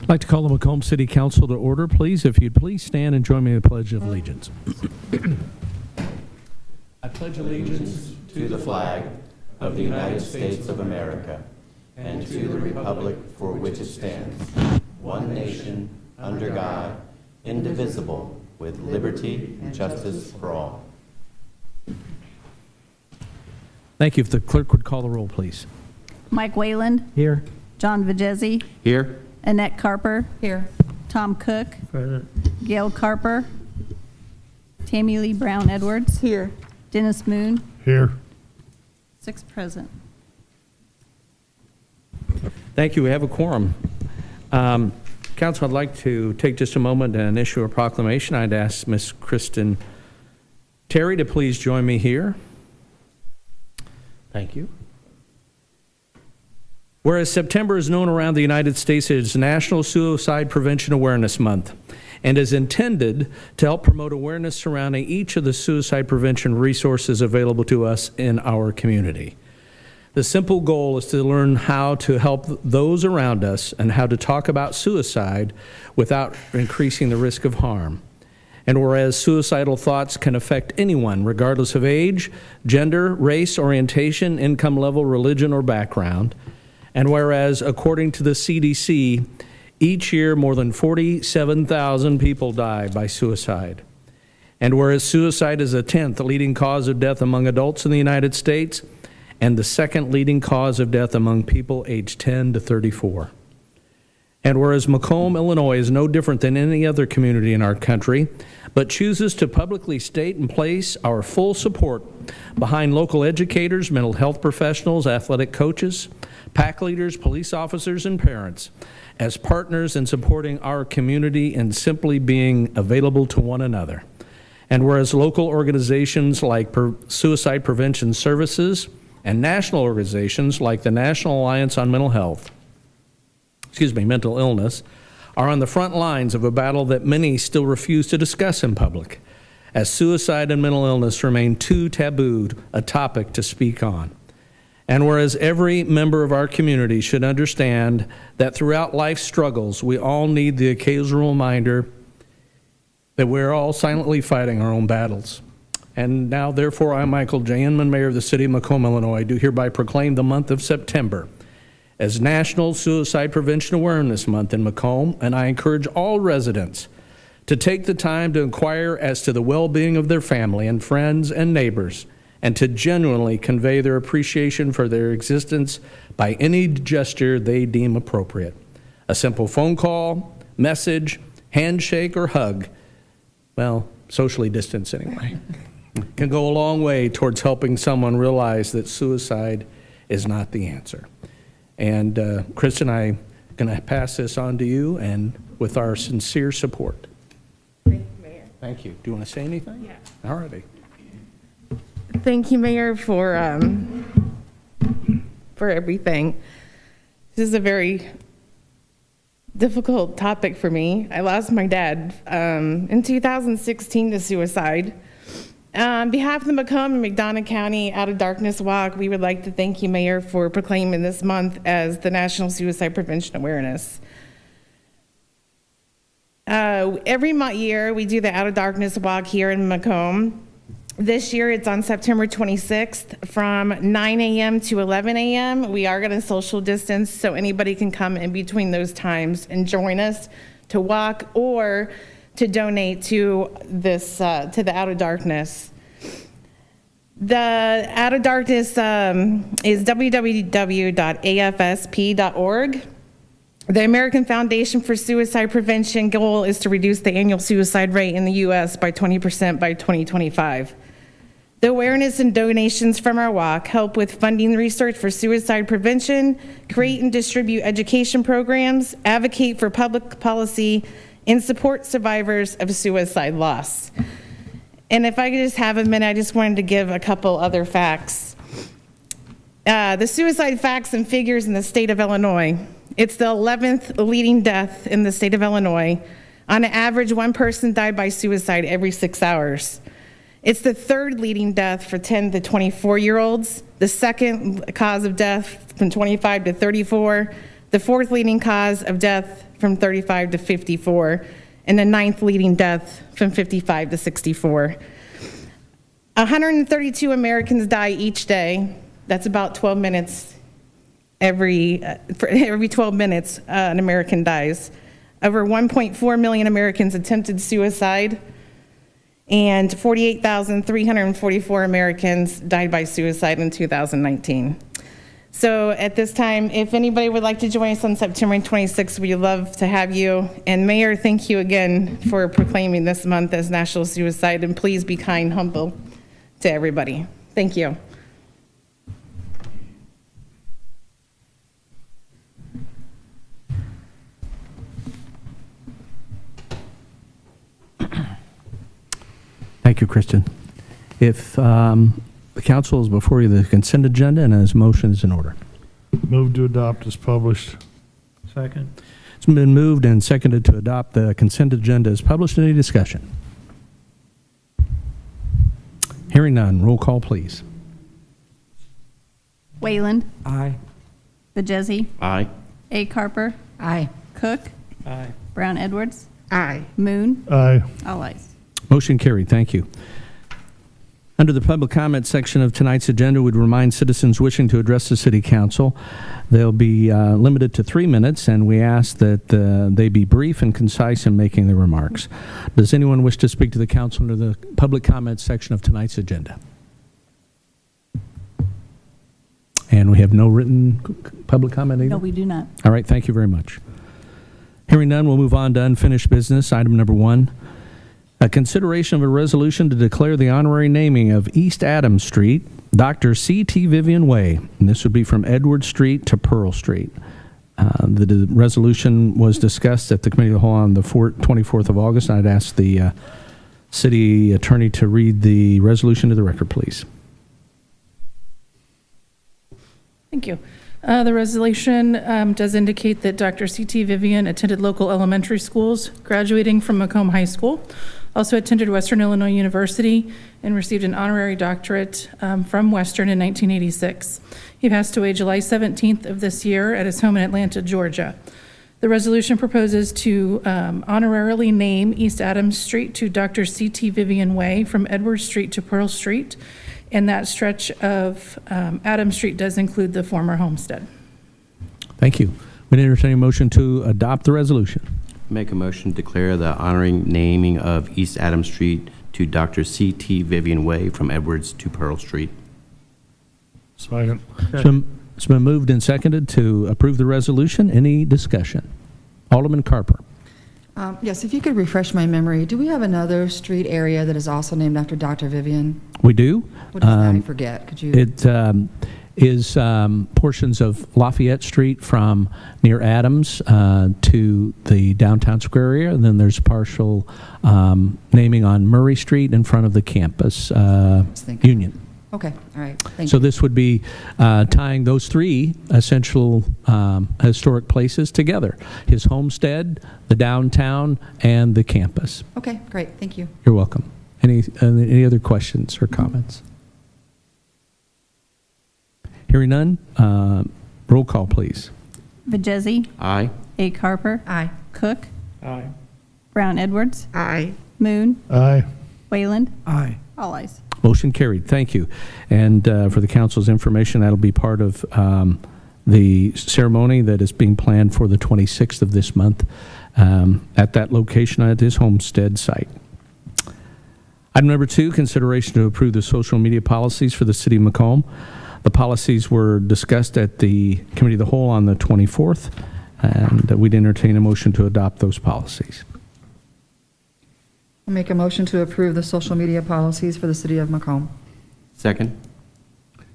I'd like to call the Macomb City Council to order, please. If you'd please stand and join me in the Pledge of Allegiance. I pledge allegiance to the flag of the United States of America and to the republic for which it stands, one nation, under God, indivisible, with liberty and justice for all. Thank you. If the clerk would call the roll, please. Mike Wayland. Here. John Vajezi. Here. Annette Carper. Here. Tom Cook. Present. Gail Carper. Tammy Lee Brown Edwards. Here. Dennis Moon. Here. 6 present. Thank you. We have a quorum. Council, I'd like to take just a moment and issue a proclamation. I'd ask Miss Kristen Terry to please join me here. Thank you. Whereas September is known around the United States as National Suicide Prevention Awareness Month and is intended to help promote awareness surrounding each of the suicide prevention resources available to us in our community. The simple goal is to learn how to help those around us and how to talk about suicide without increasing the risk of harm. And whereas suicidal thoughts can affect anyone, regardless of age, gender, race, orientation, income level, religion, or background, and whereas, according to the CDC, each year more than 47,000 people die by suicide. And whereas suicide is the 10th leading cause of death among adults in the United States and the 2nd leading cause of death among people aged 10 to 34. And whereas Macomb, Illinois is no different than any other community in our country, but chooses to publicly state and place our full support behind local educators, mental health professionals, athletic coaches, PAC leaders, police officers, and parents as partners in supporting our community and simply being available to one another. And whereas local organizations like Suicide Prevention Services and national organizations like the National Alliance on Mental Illness are on the front lines of a battle that many still refuse to discuss in public, as suicide and mental illness remain too taboo a topic to speak on. And whereas every member of our community should understand that throughout life's struggles, we all need the occasional reminder that we're all silently fighting our own battles. And now, therefore, I, Michael J. Inman, Mayor of the City of Macomb, Illinois, do hereby proclaim the month of September as National Suicide Prevention Awareness Month in Macomb, and I encourage all residents to take the time to inquire as to the well-being of their family and friends and neighbors, and to genuinely convey their appreciation for their existence by any gesture they deem appropriate. A simple phone call, message, handshake, or hug, well, socially distanced anyway, can go a long way towards helping someone realize that suicide is not the answer. And Kristen, I'm going to pass this on to you, and with our sincere support. Thank you, Mayor. Thank you. Do you want to say anything? Yeah. All righty. Thank you, Mayor, for everything. This is a very difficult topic for me. I lost my dad in 2016 to suicide. On behalf of the Macomb and McDonough County Out of Darkness Walk, we would like to thank you, Mayor, for proclaiming this month as the National Suicide Prevention Awareness. Every year, we do the Out of Darkness Walk here in Macomb. This year, it's on September 26th from 9 a.m. to 11 a.m. We are going to social distance, so anybody can come in between those times and join us to walk or to donate to this to the Out of Darkness. The Out of Darkness is www.afsp.org. The American Foundation for Suicide Prevention goal is to reduce the annual suicide rate in the U.S. by 20% by 2025. The awareness and donations from our walk help with funding research for suicide prevention, create and distribute education programs, advocate for public policy, and support survivors of suicide loss. And if I could just have a minute, I just wanted to give a couple other facts. The suicide facts and figures in the state of Illinois. It's the 11th leading death in the state of Illinois. On average, one person died by suicide every 6 hours. It's the 3rd leading death for 10 to 24-year-olds, the 2nd cause of death from 25 to 34, the 4th leading cause of death from 35 to 54, and the 9th leading death from 55 to 64. 132 Americans die each day. That's about 12 minutes. For every 12 minutes, an American dies. Over 1.4 million Americans attempted suicide, and 48,344 Americans died by suicide in 2019. So at this time, if anybody would like to join us on September 26th, we'd love to have you. And Mayor, thank you again for proclaiming this month as National Suicide, and please be kind, humble to everybody. Thank you. Thank you, Kristen. If the council is before you, the consent agenda and his motion is in order. Move to adopt as published. Second. It's been moved and seconded to adopt the consent agenda as published. Any discussion? Hearing none, roll call, please. Wayland, Aye. Vajezi, Aye. A. Carper, Aye. Cook, Aye. Brown Edwards, Aye. Moon, Aye. all ayes. Motion carried. Thank you. Under the public comment section of tonight's agenda, we'd remind citizens wishing to address the City Council. They'll be limited to 3 minutes, and we ask that they be brief and concise in making their remarks. Does anyone wish to speak to the council under the public comment section of tonight's agenda? And we have no written public comment either? No, we do not. All right, thank you very much. Hearing none, we'll move on to unfinished business. Item number 1. A consideration of a resolution to declare the honorary naming of East Adams Street, Dr. C.T. Vivian Way. And this would be from Edward Street to Pearl Street. The resolution was discussed at the Committee of the Whole on the 24th of August. I'd ask the city attorney to read the resolution to the record, please. Thank you. The resolution does indicate that Dr. C.T. Vivian attended local elementary schools, graduating from Macomb High School, also attended Western Illinois University, and received an honorary doctorate from Western in 1986. He passed away July 17th of this year at his home in Atlanta, Georgia. The resolution proposes to honorarily name East Adams Street to Dr. C.T. Vivian Way from Edward Street to Pearl Street. And that stretch of Adams Street does include the former homestead. Thank you. Would entertain a motion to adopt the resolution. Make a motion to declare the honoring naming of East Adams Street to Dr. C.T. Vivian Way from Edwards to Pearl Street. Second. It's been moved and seconded to approve the resolution. Any discussion? Alderman Carper. Yes, if you could refresh my memory, do we have another street area that is also named after Dr. Vivian? We do. What is that? I forget. Could you? It is portions of Lafayette Street from near Adams to the downtown square area. And then there's partial naming on Murray Street in front of the campus Union. Okay, all right. Thank So you. this would be tying those 3 essential historic places together. His homestead, the downtown, and the campus. Okay, great. Thank you. You're welcome. Any other questions or comments? Hearing none, roll call, please. Vajezi, Aye. A. Carper, Aye. Cook, Aye. Brown Edwards, Aye. Moon, Aye. Wayland, Aye. all ayes. Motion carried. Thank you. And for the council's information, that'll be part of the ceremony that is being planned for the 26th of this month at that location at his homestead site. Item number 2, consideration to approve the social media policies for the city of Macomb. The policies were discussed at the Committee of the Whole on the 24th, and we'd entertain a motion to adopt those policies. I'll make a motion to approve the social media policies for the city of Macomb. Second.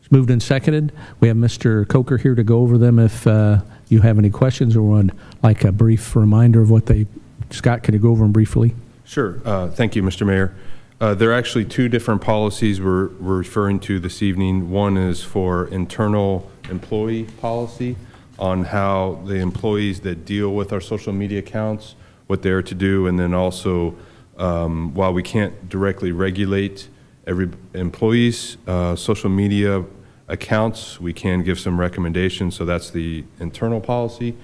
It's moved and seconded. We have Mr. Coker here to go over them if you have any questions or would like a brief reminder of what they... Scott, could you go over them briefly? Sure. Thank you, Mr. Mayor. There are actually 2 different policies we're referring to this evening. One is for internal employee policy on how the employees that deal with our social media accounts, what they're to do, and then also while we can't directly regulate every employee's social media accounts, we can give some recommendations. So that's the internal policy.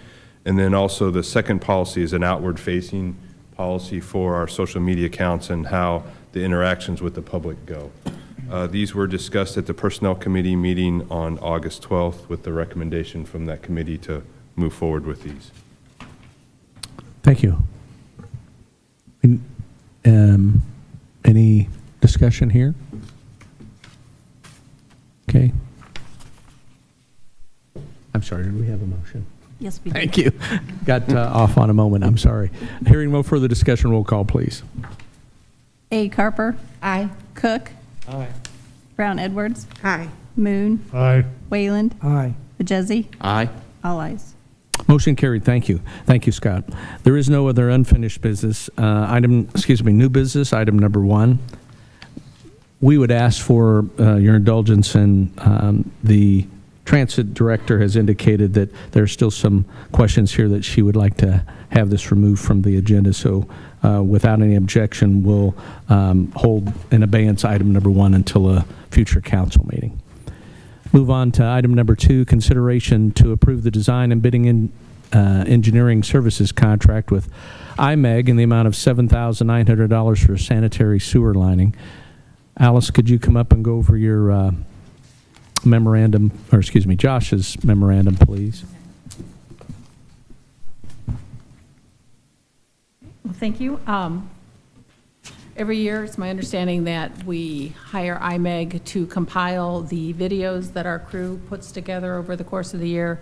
And then also the second policy is an outward-facing policy for our social media accounts and how the interactions with the public go. These were discussed at the Personnel Committee meeting on August 12th with the recommendation from that committee to move forward with these. Thank you. Any discussion here? Okay. I'm sorry, did we have a motion? Yes, we do. Thank you. Got off on a moment, I'm sorry. Hearing no further discussion, roll call, please. A. Carper. Aye. Cook. Aye. Brown Edwards. Aye. Moon. Aye. Wayland. Aye. Bajesi. Aye. All ayes. Motion carried, thank you. Thank you, Scott. There is no other unfinished business. New business, item number 1. We would ask for your indulgence, and the Transit Director has indicated that there are still some questions here that she would like to have this removed from the agenda. So without any objection, we'll hold in abeyance item number 1 until a future council meeting. Move on to item number 2, consideration to approve the design and bidding in engineering services contract with Imag in the amount of $7,900 for sanitary sewer lining. Alice, could you come up and go over your memorandum, or excuse me, Josh's memorandum, please? Well, thank you. Every year, it's my understanding that we hire Imag to compile the videos that our crew puts together over the course of the year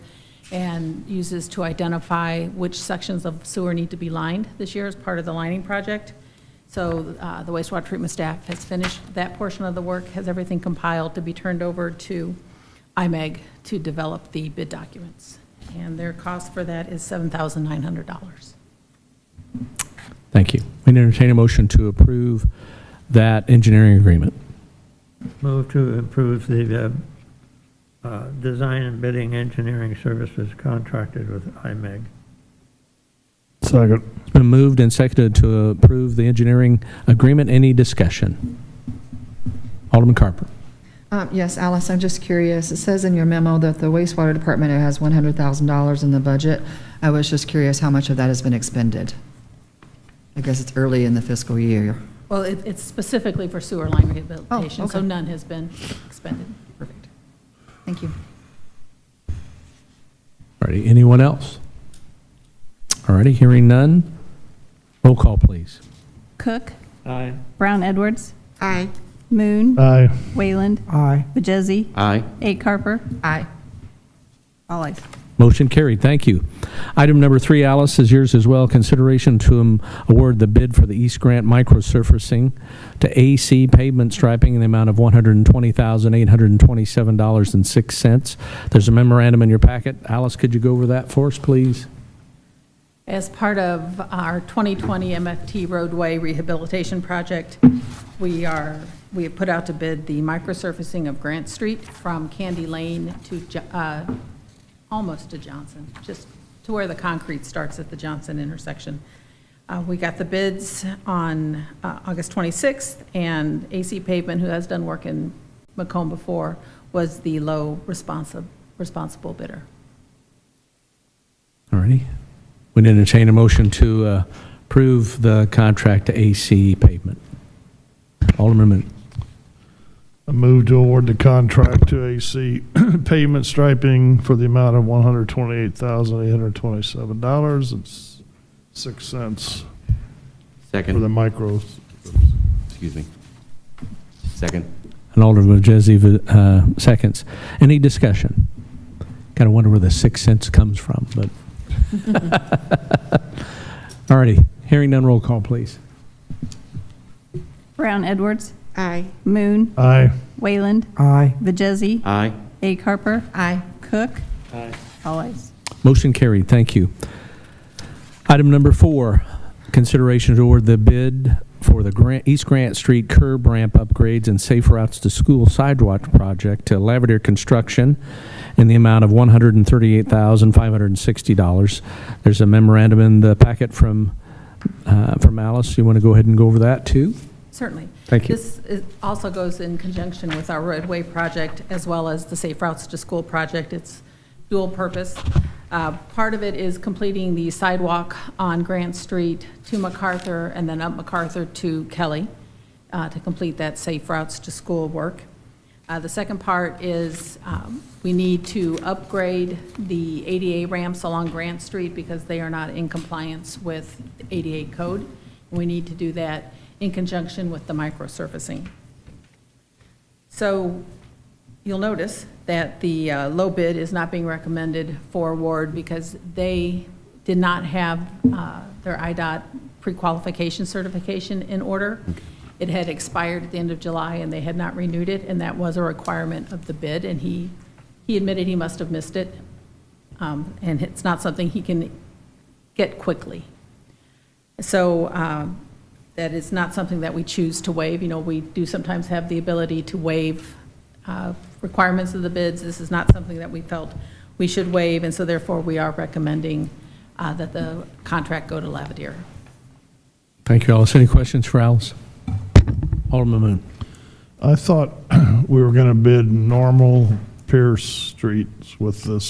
and uses to identify which sections of sewer need to be lined this year as part of the lining project. So the wastewater treatment staff has finished that portion of the work, has everything compiled to be turned over to Imag to develop the bid documents. And their cost for that is $7,900. Thank you. We entertain a motion to approve that engineering agreement. Move to approve the design and bidding engineering services contracted with IMEG. Second. It's been moved and seconded to approve the engineering agreement. Any discussion? Alderman Carper. Yes, Alice, I'm just curious. It says in your memo that the wastewater department has $100,000 in the budget. I was just curious how much of that has been expended. I guess it's early in the fiscal year. Well, it's specifically for sewer line rehabilitation, Oh, so okay. none has been expended. Perfect. Thank you. Alrighty, anyone else? Alrighty, hearing none. Roll call, please. Cook. Aye. Brown Edwards. Aye. Moon. Aye. Wayland. Aye. Bajesi. Aye. A. Carper. Aye. All ayes. Motion carried. Thank you. Item number 3, Alice, is yours as well. Consideration to award the bid for the East Grant microsurfacing to AC Pavement Striping in the amount of $120,827.06. There's a memorandum in your packet. Alice, could you go over that for us, please? As part of our 2020 MFT roadway rehabilitation project, we have put out to bid the microsurfacing of Grant Street from Candy Lane to almost to Johnson, just to where the concrete starts at the Johnson intersection. We got the bids on August 26th, and AC Pavement, who has done work in Macomb before, was the low responsible bidder. All righty. We'd entertain a motion to approve the contract to AC Pavement. Alderman Moon. I move to award the contract to AC Pavement Striping for the amount of $128,827.06 for the Second. micro. Excuse me. Second. And Alderman Jesse seconds. Any discussion? Kind of wonder where the 6 cents comes from, but. All righty. Hearing none, roll call, please. Brown Edwards. Aye. Moon. Aye. Wayland. Aye. Bajesi. Aye. A. Carper. Aye. Cook. Aye. All ayes. Motion carried. Thank you. Item number 4, consideration to award the bid for the East Grant Street curb ramp upgrades and safe routes to school sidewalk project to Lavadier Construction in the amount of $138,560. There's a memorandum in the packet from Alice. You want to go ahead and go over that too? Certainly. Thank you. This also goes in conjunction with our roadway project as well as the Safe Routes to School project. It's dual purpose. Part of it is completing the sidewalk on Grant Street to MacArthur and then up MacArthur to Kelly to complete that safe routes to school work. The second part is we need to upgrade the ADA ramps along Grant Street because they are not in compliance with ADA code. We need to do that in conjunction with the microsurfacing. So you'll notice that the low bid is not being recommended for award because they did not have their IDOT pre-qualification certification in order. It had expired at the end of July, and they had not renewed it, and that was a requirement of the bid, and he admitted he must have missed it, and it's not something he can get quickly. So that is not something that we choose to waive. You know, we do sometimes have the ability to waive requirements of the bids. This is not something that we felt we should waive, and so therefore we are recommending that the contract go to Lavadier. Thank you, Alice. Any questions for Alice? Alderman Moon. I thought we were going to bid normal Pierce streets with the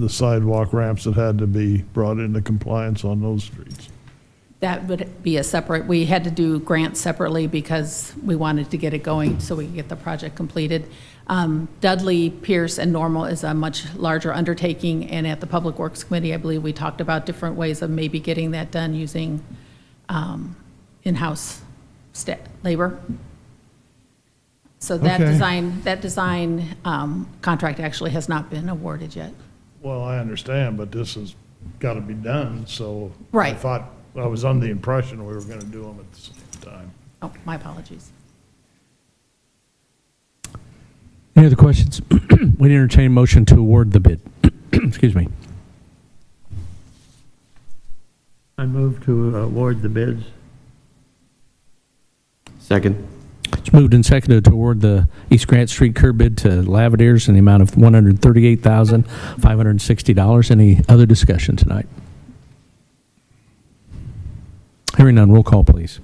sidewalk ramps that had to be brought into compliance on those streets. That would be a separate, we had to do grants separately because we wanted to get it going so we could get the project completed. Dudley, Pierce, and Normal is a much larger undertaking, and at the Public Works Committee, I believe we talked about different ways of maybe getting that done using in-house labor. So that Okay. design contract actually has not been awarded yet. Well, I understand, but this has got to be done, so I Right. thought, I was under the impression we were going to do them at the same time. Oh, my apologies. Any other questions? We entertain a motion to award the bid. Excuse me. I move to award the bids. Second. It's moved and seconded to award the East Grant Street curb bid to Lavadiers in the amount of $138,560. Any other discussion tonight? Hearing none, roll call, please.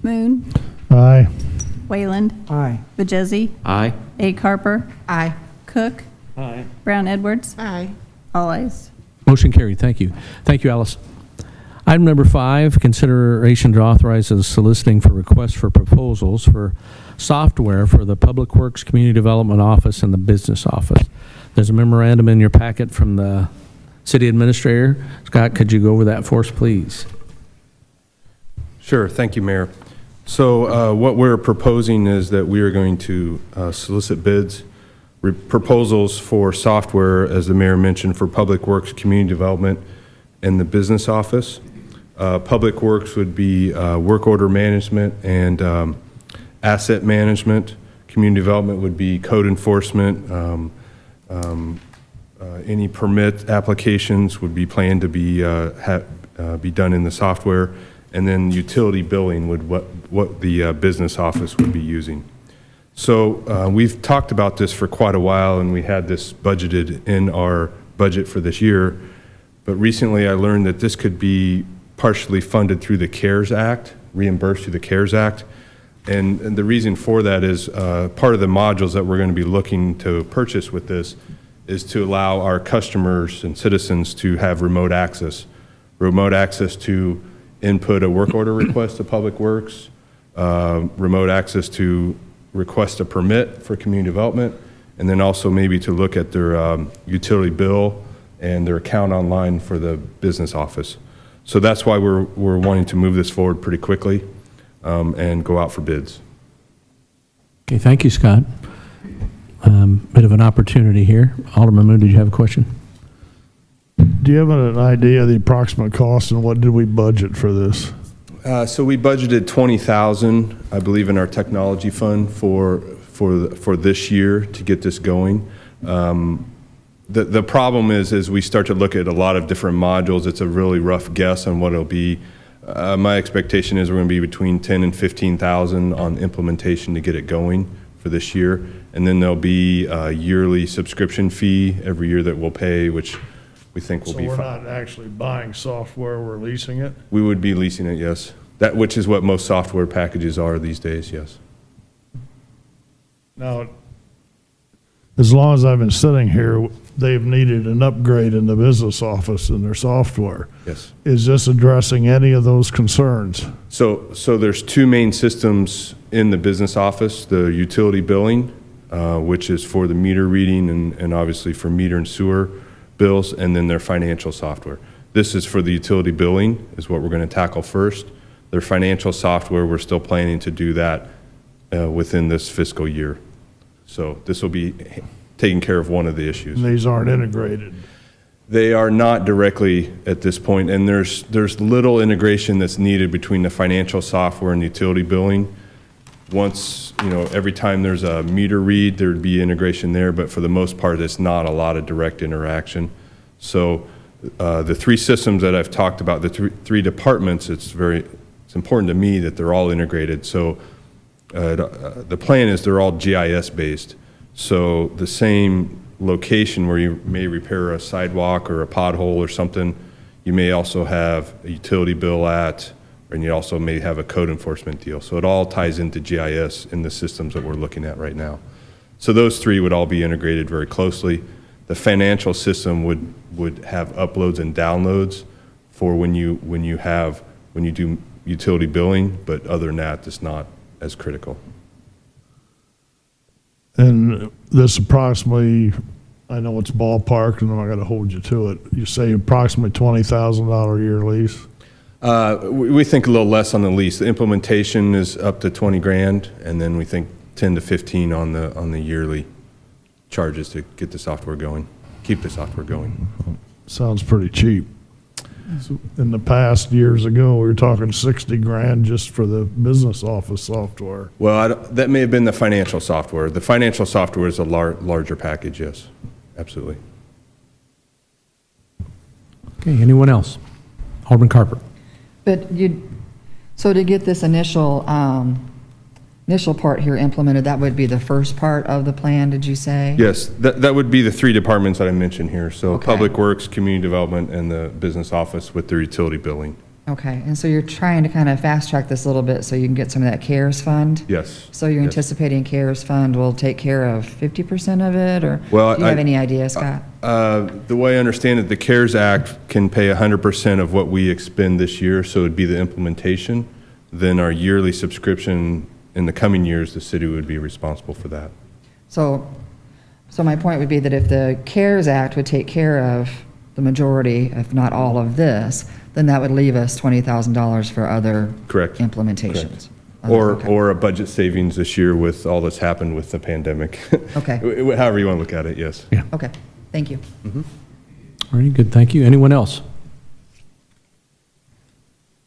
Moon, Aye. Wayland, Aye. Bajesi, Aye. A. Carper, Aye. Cook, Aye. Brown Edwards, Aye. all ayes. Motion carried. Thank you. Thank you, Alice. Item number 5, consideration to authorize the soliciting for requests for proposals for software for the Public Works Community Development Office and the Business Office. There's a memorandum in your packet from the City Administrator. Scott, could you go over that for us, please? Sure, thank you, Mayor. So what we're proposing is that we are going to solicit bids, proposals for software, as the mayor mentioned, for Public Works, Community Development, and the Business Office. Public Works would be work order management and asset management. Community Development would be code enforcement. Any permit applications would be planned to be done in the software. And then utility billing would what the business office would be using. So we've talked about this for quite a while, and we had this budgeted in our budget for this year. But recently I learned that this could be partially funded through the CARES Act, reimbursed through the CARES Act. And the reason for that is part of the modules that we're going to be looking to purchase with this is to allow our customers and citizens to have remote access to input a work order request to Public Works, remote access to request a permit for community development, and then also maybe to look at their utility bill and their account online for the business office. So that's why we're wanting to move this forward pretty quickly and go out for bids. Okay, thank you, Scott. Bit of an opportunity here. Alderman Moon, did you have a question? Do you have an idea of the approximate cost and what did we budget for this? So we budgeted $20,000, I believe, in our technology fund for this year to get this going. The problem is we start to look at a lot of different modules. It's a really rough guess on what it'll be. My expectation is we're going to be between $10,000 and $15,000 on implementation to get it going for this year, and then there'll be a yearly subscription fee every year that we'll pay, which we think will So be we're fine. not actually buying software, we're leasing it? We would be leasing it, yes. Which is what most software packages are these days, yes. Now, as long as I've been sitting here, they've needed an upgrade in the business office and their software. Yes. Is this addressing any of those concerns? So there's two main systems in the business office, the utility billing, which is for the meter reading and obviously for meter and sewer bills, and then their financial software. This is for the utility billing, is what we're going to tackle first. Their financial software, we're still planning to do that within this fiscal year. So this will be taking care of one of the issues. And these aren't integrated. They are not directly at this point, and there's little integration that's needed between the financial software and utility billing. Once, every time there's a meter read, there'd be integration there, but for the most part, it's not a lot of direct interaction. So the three systems that I've talked about, the three departments, it's important to me that they're all integrated. So the plan is they're all GIS based. So the same location where you may repair a sidewalk or a pothole or something, you may also have a utility bill and you also may have a code enforcement deal. So it all ties into GIS in the systems that we're looking at right now. So those three would all be integrated very closely. The financial system would have uploads and downloads for when you do utility billing, but other than that, it's not as critical. And this approximately, I know it's ballpark, and I'm not going to hold you to it. You say approximately $20,000 a year lease? We think a little less on the lease. The implementation is up to 20 grand, and then we think 10 to 15 on the yearly charges to get the software going, keep the software going. Sounds pretty cheap. In the past, years ago, we were talking 60 grand just for the business office software. Well, that may have been the financial software. The financial software is a larger package, yes, absolutely. Okay, anyone else? Alderman Carper. But so to get this initial part here implemented, that would be the first part of the plan, did you say? Yes, that would be the three departments that I mentioned here. So Okay. Public Works, Community Development, and the business office with their utility billing. Okay, and so you're trying to kind of fast track this a little bit so you can get some of that CARES fund? Yes. So you're Yes. anticipating CARES fund will take care of 50% of it, or Well, do you have any idea, Scott? The way I understand it, the CARES Act can pay 100% of what we expend this year, so it'd be the implementation. Then our yearly subscription in the coming years, the city would be responsible for that. So my point would be that if the CARES Act would take care of the majority, if not all of this, then that would leave us $20,000 for other Correct. implementations. Correct. Okay. Or a budget savings this year with all that's happened with the pandemic. Okay. However you want to look at it, yes. Yeah. Okay, thank you. All right, good, thank you. Anyone else?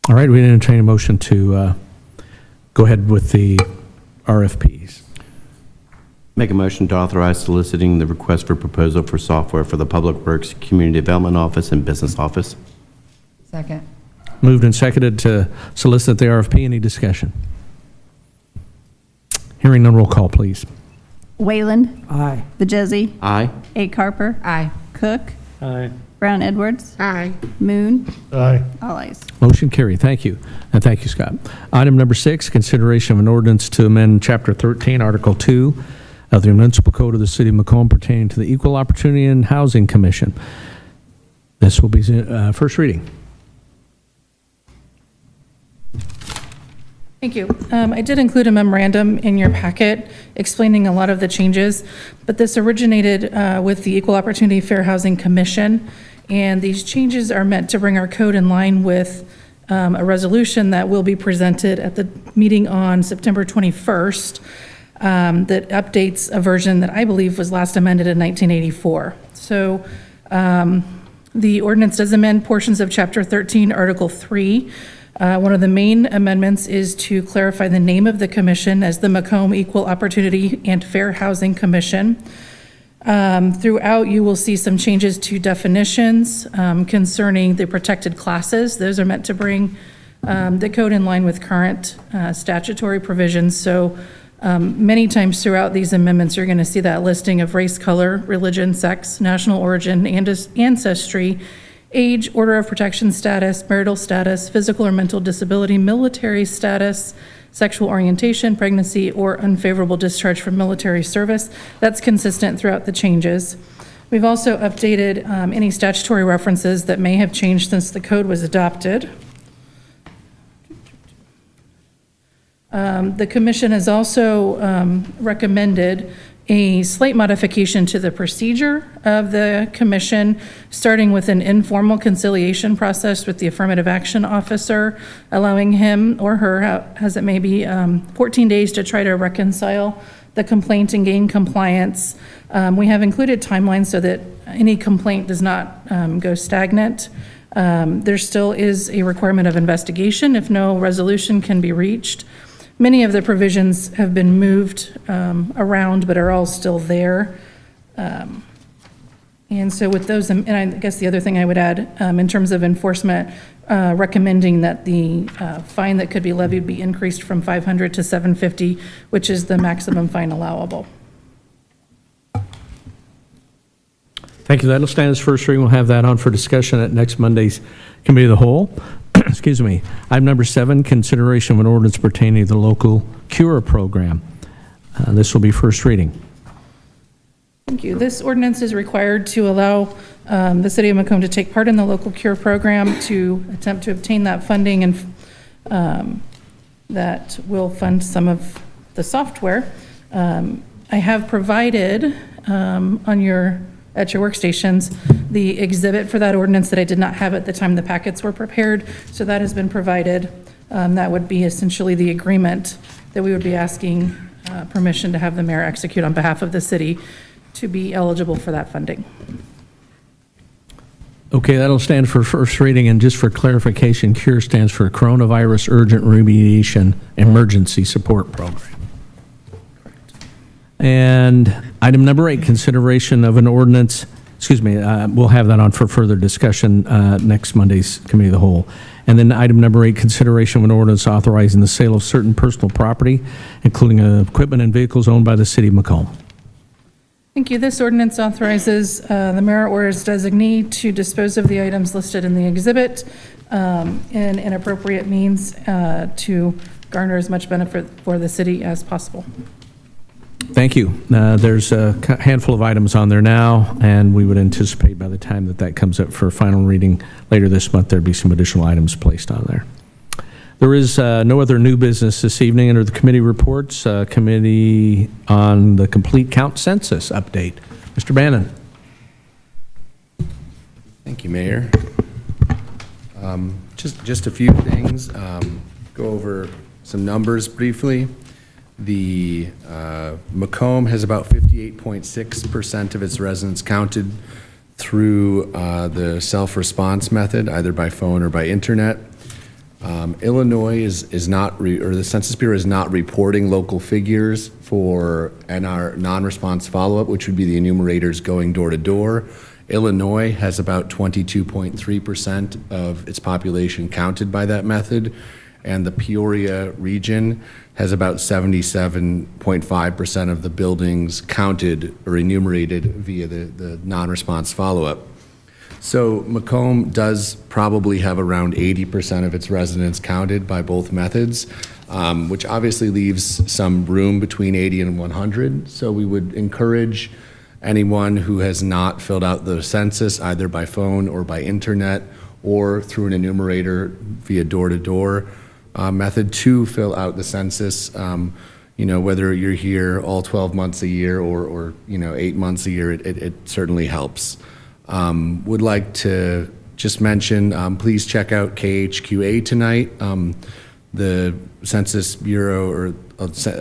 All right, we entertain a motion to go ahead with the RFPs. Make a motion to authorize soliciting the request for proposal for software for the Public Works, Community Development Office, and Business Office. Second. Moved and seconded to solicit the RFP. Any discussion? Hearing none, roll call, please. Wayland. Aye. Vajezzi. Aye. A. Carper. Aye. Cook. Aye. Brown Edwards. Aye. Moon. Aye. All ayes. Motion carried. Thank you. And thank you, Scott. Item number 6, consideration of an ordinance to amend Chapter 13, Article 2 of the Municipal Code of the City of Macomb pertaining to the Equal Opportunity and Housing Commission. This will be first reading. Thank you. I did include a memorandum in your packet explaining a lot of the changes, but this originated with the Equal Opportunity Fair Housing Commission, and these changes are meant to bring our code in line with a resolution that will be presented at the meeting on September 21st that updates a version that I believe was last amended in 1984. So the ordinance does amend portions of Chapter 13, Article 3. One of the main amendments is to clarify the name of the commission as the Macomb Equal Opportunity and Fair Housing Commission. Throughout, you will see some changes to definitions concerning the protected classes. Those are meant to bring the code in line with current statutory provisions. So many times throughout these amendments, you're going to see that listing of race, color, religion, sex, national origin, and ancestry, age, order of protection status, marital status, physical or mental disability, military status, sexual orientation, pregnancy, or unfavorable discharge from military service. That's consistent throughout the changes. We've also updated any statutory references that may have changed since the code was adopted. The commission has also recommended a slight modification to the procedure of the commission, starting with an informal conciliation process with the affirmative action officer, allowing him or her, as it may be, 14 days to try to reconcile the complaint and gain compliance. We have included timelines so that any complaint does not go stagnant. There still is a requirement of investigation if no resolution can be reached. Many of the provisions have been moved around, but are all still there. And so with those, and I guess the other thing I would add, in terms of enforcement, recommending that the fine that could be levied be increased from $500 to $750, which is the maximum fine allowable. Thank you. That'll stand as first reading. We'll have that on for discussion at next Monday's Committee of the Whole. Excuse me. Item number 7, consideration of an ordinance pertaining to the local CURA program. This will be first reading. Thank you. This ordinance is required to allow the city of Macomb to take part in the local CURE program to attempt to obtain that funding, and that will fund some of the software. I have provided at your workstations the exhibit for that ordinance that I did not have at the time the packets were prepared, so that has been provided. That would be essentially the agreement that we would be asking permission to have the mayor execute on behalf of the city to be eligible for that funding. Okay, that'll stand for first reading, and just for clarification, CURE stands for Coronavirus Urgent Remediation Emergency Support Program. And item number 8, consideration of an ordinance, we'll have that on for further discussion next Monday's Committee of the Whole. And then item number 8, consideration of an ordinance authorizing the sale of certain personal property, including equipment and vehicles owned by the city of Macomb. Thank you. This ordinance authorizes the mayor or his designee to dispose of the items listed in the exhibit in inappropriate means to garner as much benefit for the city as possible. Thank you. There's a handful of items on there now, and we would anticipate by the time that comes up for final reading later this month, there'd be some additional items placed on there. There is no other new business this evening under the committee reports. Committee on the complete count census update. Mr. Bannon. Thank you, Mayor. Just a few things. Go over some numbers briefly. The Macomb has about 58.6% of its residents counted through the self-response method, either by phone or by internet. Illinois is not, or the Census Bureau is not reporting local figures for NR non-response follow-up, which would be the enumerators going door to door. Illinois has about 22.3% of its population counted by that method, and the Peoria region has about 77.5% of the buildings counted or enumerated via the non-response follow-up. So Macomb does probably have around 80% of its residents counted by both methods, which obviously leaves some room between 80 and 100. So we would encourage anyone who has not filled out the census, either by phone or by internet or through an enumerator via door-to-door method, to fill out the census. Whether you're here all 12 months a year or 8 months a year, it certainly helps. Would like to just mention, please check out KHQA tonight. The Census Bureau, or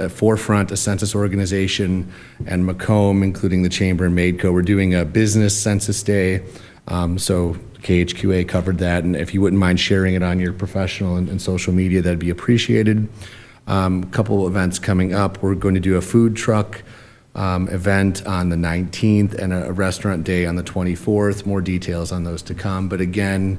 Forefront, a census organization, and Macomb, including the Chamber and MAIDCO, we're doing a business census day. So KHQA covered that, and if you wouldn't mind sharing it on your professional and social media, that'd be appreciated. A couple events coming up. We're going to do a food truck event on the 19th and a restaurant day on the 24th. More details on those to come. But again,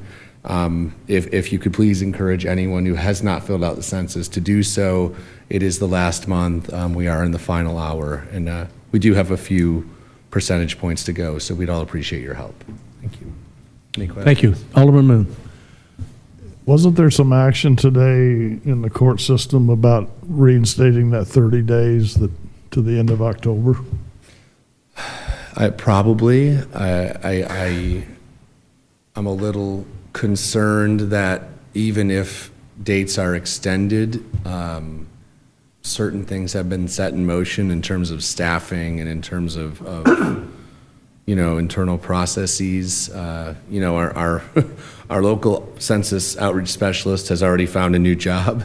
if you could please encourage anyone who has not filled out the census to do so. It is the last month. We are in the final hour, and we do have a few percentage points to go, so we'd all appreciate your help. Thank you. Any questions? Thank you. Alderman Moon. Wasn't there some action today in the court system about reinstating that 30 days to the end of October? Probably. I'm a little concerned that even if dates are extended, certain things have been set in motion in terms of staffing and in terms of internal processes. Our our local census outreach specialist has already found a new job,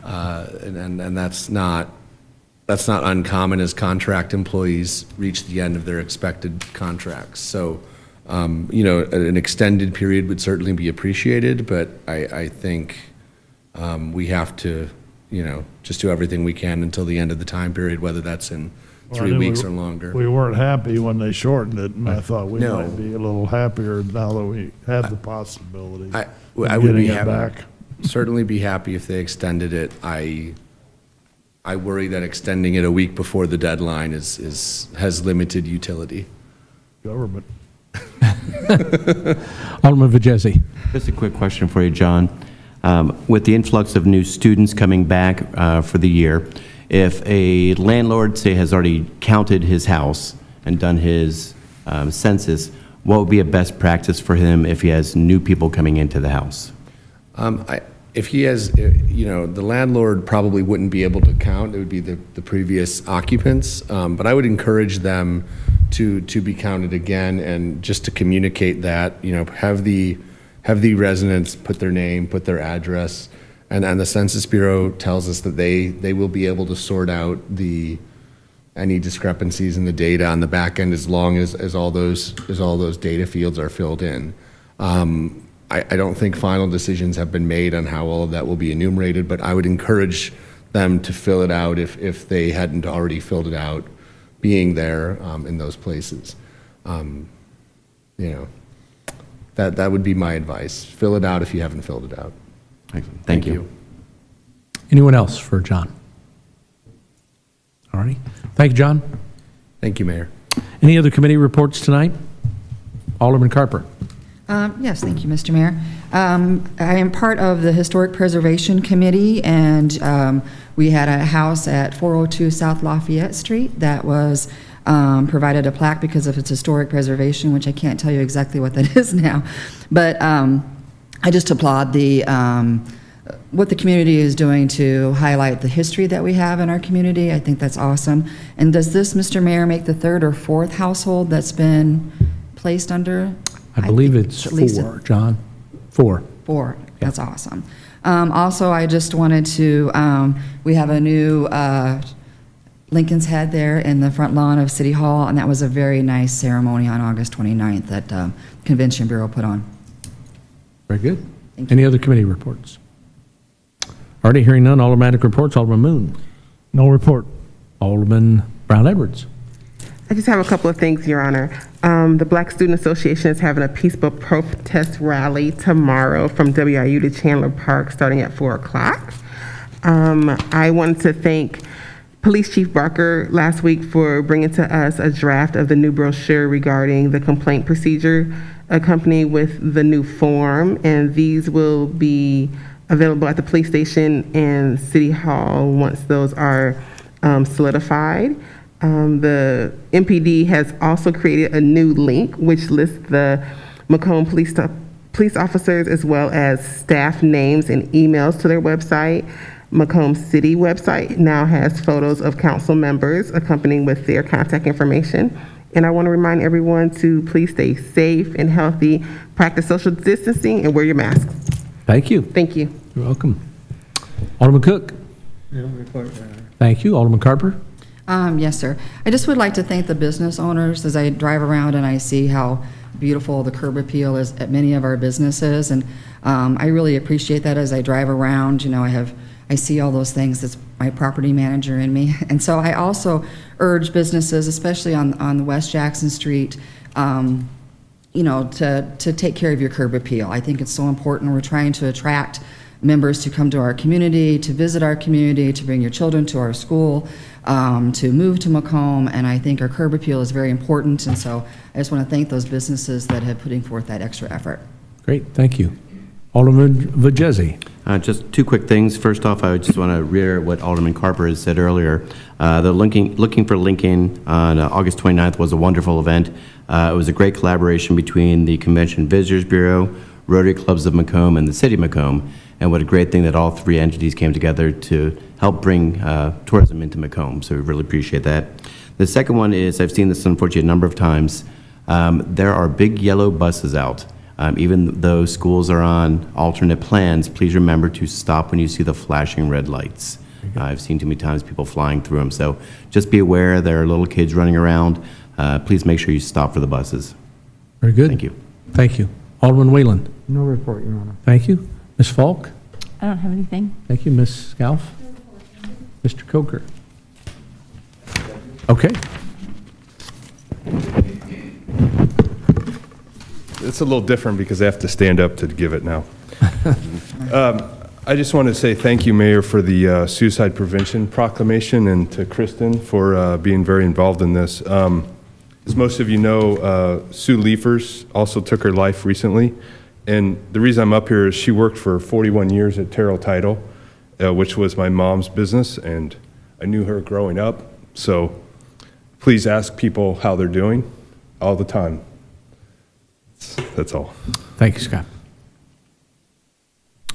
and that's not uncommon as contract employees reach the end of their expected contracts. So, an extended period would certainly be appreciated, but I think we have to, just do everything we can until the end of the time period, whether that's in 3 weeks or longer. We weren't happy when they shortened it, and I thought we No. might be a little happier now that we have the possibility I of would getting be it happy, back. certainly be happy if they extended it. I worry that extending it a week before the deadline has limited utility. Government. Alderman Vajezi. Just a quick question for you, John. With the influx of new students coming back for the year, if a landlord, say, has already counted his house and done his census, what would be a best practice for him if he has new people coming into the house? If he has, the landlord probably wouldn't be able to count. It would be the previous occupants. But I would encourage them to be counted again, and just to communicate that, have the residents put their name, put their address, and the Census Bureau tells us that they will be able to sort out any discrepancies in the data on the back end as long as all those data fields are filled in. I don't think final decisions have been made on how all of that will be enumerated, but I would encourage them to fill it out if they hadn't already filled it out, being there in those places. That would be my advice. Fill it out if you haven't filled it out. Excellent. Thank you. Anyone else for John? All righty. Thank you, John. Thank you, Mayor. Any other committee reports tonight? Alderman Carper. Yes, thank you, Mr. Mayor. I am part of the Historic Preservation Committee, and we had a house at 402 South Lafayette Street that was provided a plaque because of its historic preservation, which I can't tell you exactly what that is now. But I just applaud what the community is doing to highlight the history that we have in our community. I think that's awesome. And does this, Mr. Mayor, make the third or fourth household that's been placed under? I believe think it's at least 4, John. 4. 4. That's awesome. Also, I just wanted to, we have a new Lincoln's Head there in the front lawn of City Hall, and that was a very nice ceremony on August 29th that Convention Bureau put on. Very good. Thank you. Any other committee reports? Already hearing none, automatic reports. Alderman Moon. No report. Alderman Brown Edwards. I just have a couple of things, Your Honor. The Black Student Association is having a peaceful protest rally tomorrow from WIU to Chandler Park starting at 4 o'clock. I wanted to thank Police Chief Barker last week for bringing to us a draft of the new brochure regarding the complaint procedure accompanied with the new form, and these will be available at the police station and City Hall once those are solidified. The MPD has also created a new link which lists the Macomb police officers as well as staff names and emails to their website. Macomb City website now has photos of council members accompanying with their contact information. And I want to remind everyone to please stay safe and healthy, practice social distancing, and wear your masks. Thank you. Thank you. You're welcome. Alderman Cook. No report, Your Honor. Thank you. Alderman Carper. Yes, sir. I just would like to thank the business owners as I drive around and I see how beautiful the curb appeal is at many of our businesses. And I really appreciate that as I drive around. I see all those things. That's my property manager in me. And so I also urge businesses, especially on the West Jackson Street, to take care of your curb appeal. I think it's so important. We're trying to attract members to come to our community, to visit our community, to bring your children to our school, to move to Macomb, and I think our curb appeal is very important, and so I just want to thank those businesses that have putting forth that extra effort. Great, thank you. Alderman Vajezi. Just two quick things. First off, I just want to reiterate what Alderman Carper has said earlier. The Looking for Lincoln on August 29th was a wonderful event. It was a great collaboration between the Convention Visitors Bureau, Rotary Clubs of Macomb, and the City of Macomb. And what a great thing that all three entities came together to help bring tourism into Macomb. So we really appreciate that. The second one is, I've seen this unfortunately a number of times. There are big yellow buses out. Even though schools are on alternate plans, please remember to stop when you see the flashing red lights. I've seen too many times people flying through them. So just be aware there are little kids running around. Please make sure you stop for the buses. Very good. Thank you. Thank you. Alderman Whalen. No report, Your Honor. Thank you. Ms. Falk. I don't have anything. Thank you. Ms. Scalf. Mr. Coker. Okay. It's a little different because I have to stand up to give it now. I just want to say thank you, Mayor, for the suicide prevention proclamation, and to Kristen for being very involved in this. As most of you know, Sue Liefers also took her life recently. And the reason I'm up here is she worked for 41 years at Terrell Title, which was my mom's business, and I knew her growing up. So please ask people how they're doing all the time. That's all. Thank you, Scott.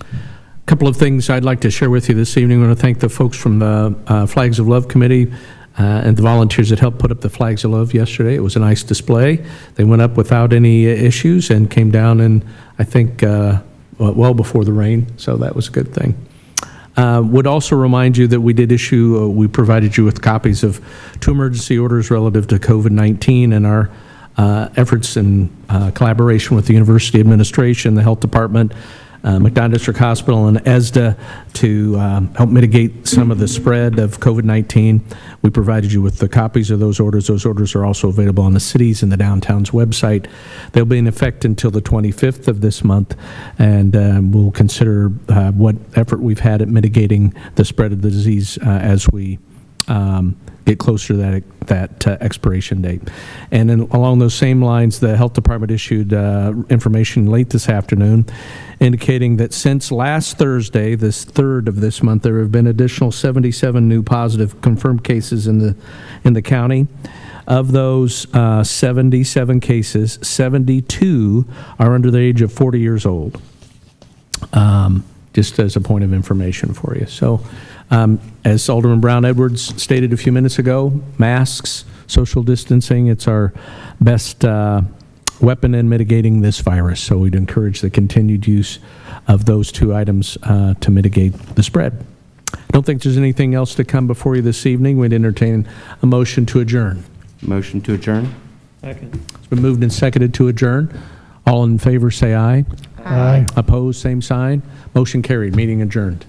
A couple of things I'd like to share with you this evening. I want to thank the folks from the Flags of Love Committee and the volunteers that helped put up the Flags of Love yesterday. It was a nice display. They went up without any issues and came down in, I think, well before the rain, so that was a good thing. Would also remind you that we did issue, we provided you with copies of 2 emergency orders relative to COVID-19 and our efforts in collaboration with the University Administration, the Health Department, McDonough District Hospital, and ESDA to help mitigate some of the spread of COVID-19. We provided you with the copies of those orders. Those orders are also available on the city's and the downtown's website. They'll be in effect until the 25th of this month, and we'll consider what effort we've had at mitigating the spread of the disease as we get closer to that expiration date. And then along those same lines, the Health Department issued information late this afternoon indicating that since last Thursday, this 3rd of this month, there have been additional 77 new positive confirmed cases in the county. Of those 77 cases, 72 are under the age of 40 years old. Just as a point of information for you. So, as Alderman Brown Edwards stated a few minutes ago, masks, social distancing, it's our best weapon in mitigating this virus. So we'd encourage the continued use of those 2 items to mitigate the spread. I don't think there's anything else to come before you this evening. We'd entertain a motion to adjourn. Motion to adjourn? Second. It's been moved and seconded to adjourn. All in favor say aye. Aye. Opposed, same sign. Motion carried. Meeting adjourned.